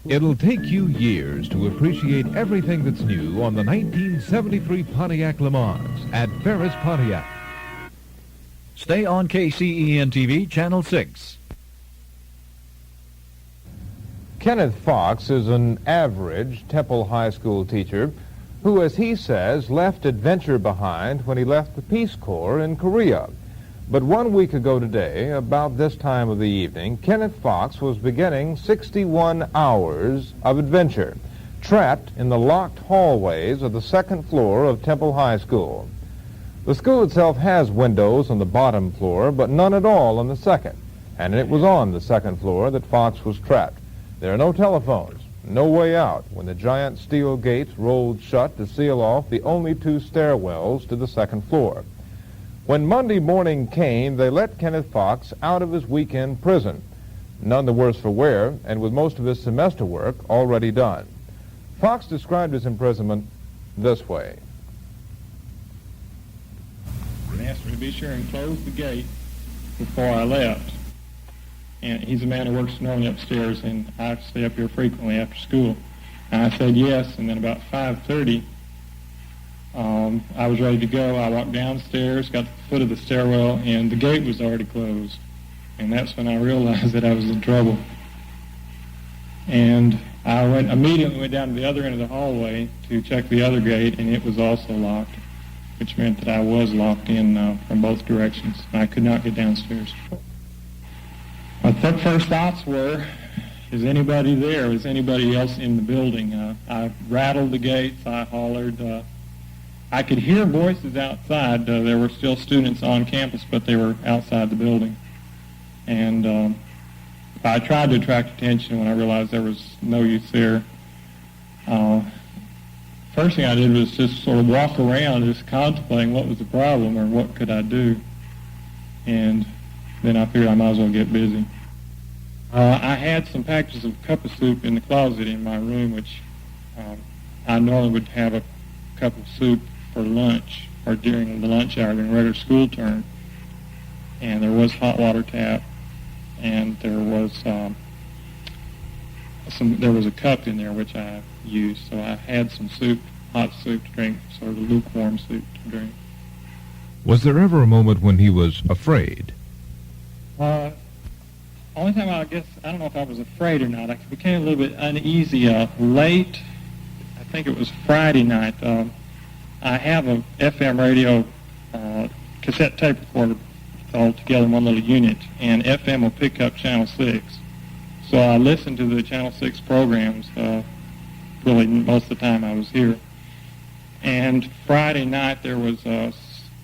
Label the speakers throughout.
Speaker 1: It'll take you years to appreciate everything that's new on the 1973 Pontiac Le Mans at Ferris Pontiac.
Speaker 2: Stay on KCEN TV, Channel 6.
Speaker 3: Kenneth Fuchs is an average Temple High School teacher who, as he says, left adventure behind when he left the Peace Corps in Korea. But 1 week ago today, about this time of the evening, Kenneth Fuchs was beginning 61 hours of adventure, trapped in the locked hallways of the second floor of Temple High School. The school itself has windows on the bottom floor, but none at all on the second, and it was on the second floor that Fuchs was trapped. There are no telephones, no way out when the giant steel gates rolled shut to seal off the only two stairwells to the second floor. When Monday morning came, they let Kenneth Fuchs out of his weekend prison, none the worse for wear, and with most of his semester work already done. Fuchs described his imprisonment this way.
Speaker 4: They asked me to be sure and close the gate before I left. And he's a man who works normally upstairs, and I stay up here frequently after school. And I said yes, and then about 5:30, I was ready to go. I walked downstairs, got to the foot of the stairwell, and the gate was already closed. And that's when I realized that I was in trouble. And I immediately went down to the other end of the hallway to check the other gate, and it was also locked, which meant that I was locked in from both directions. I could not get downstairs. My first thoughts were, is anybody there? Is anybody else in the building? I rattled the gates. I hollered. I could hear voices outside. There were still students on campus, but they were outside the building. And I tried to attract attention when I realized there was no use there. First thing I did was just sort of walk around, just contemplating what was the problem or what could I do. And then I figured I might as well get busy. I had some packages of cup of soup in the closet in my room, which I normally would have a cup of soup for lunch or during the lunch hour during regular school term. And there was hot water tap, and there was a cup in there which I used. So I had some soup, hot soup to drink, sort of lukewarm soup to drink.
Speaker 1: Was there ever a moment when he was afraid?
Speaker 4: Only time I don't know if I was afraid or not. I became a little bit uneasy late. I think it was Friday night. I have a FM radio cassette tape recorder all together in one little unit, and FM will pick up Channel 6. So I listened to the Channel 6 programs really most of the time I was here. And Friday night there was a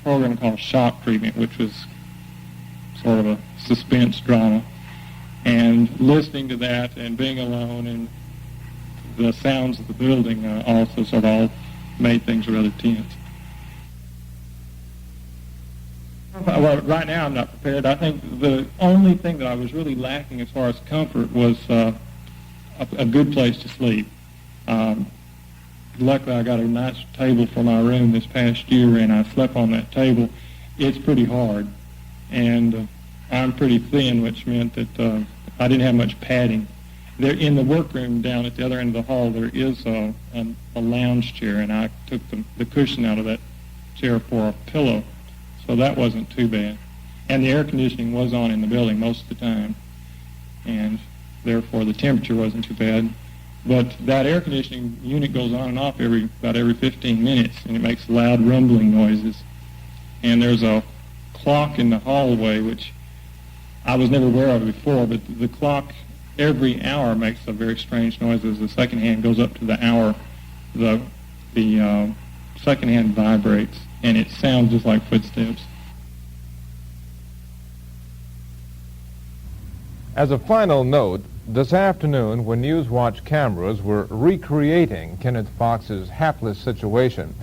Speaker 4: program called Shock Treatment, which was sort of a suspense drama. And listening to that and being alone and the sounds of the building also sort of all made things rather tense. Well, right now I'm not prepared. I think the only thing that I was really lacking as far as comfort was a good place to sleep. Luckily I got a nice table for my room this past year, and I slept on that table. It's pretty hard, and I'm pretty thin, which meant that I didn't have much padding. There in the workroom down at the other end of the hall, there is a lounge chair, and I took the cushion out of that chair for a pillow, so that wasn't too bad. And the air conditioning was on in the building most of the time, and therefore the temperature wasn't too bad. But that air conditioning unit goes on and off about every 15 minutes, and it makes loud rumbling noises. And there's a clock in the hallway, which I was never aware of before, but the clock every hour makes a very strange noise. As the second hand goes up to the hour, the second hand vibrates, and it sounds just like footsteps.
Speaker 3: As a final note, this afternoon, when Newswatch cameras were recreating Kenneth Fuchs's hapless situation,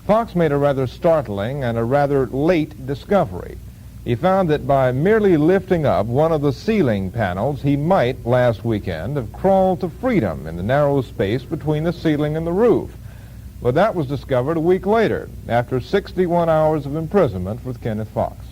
Speaker 3: Fuchs made a rather startling and a rather late discovery. He found that by merely lifting up one of the ceiling panels, he might, last weekend, have crawled to freedom in the narrow space between the ceiling and the roof. But that was discovered a week later, after 61 hours of imprisonment with Kenneth Fuchs.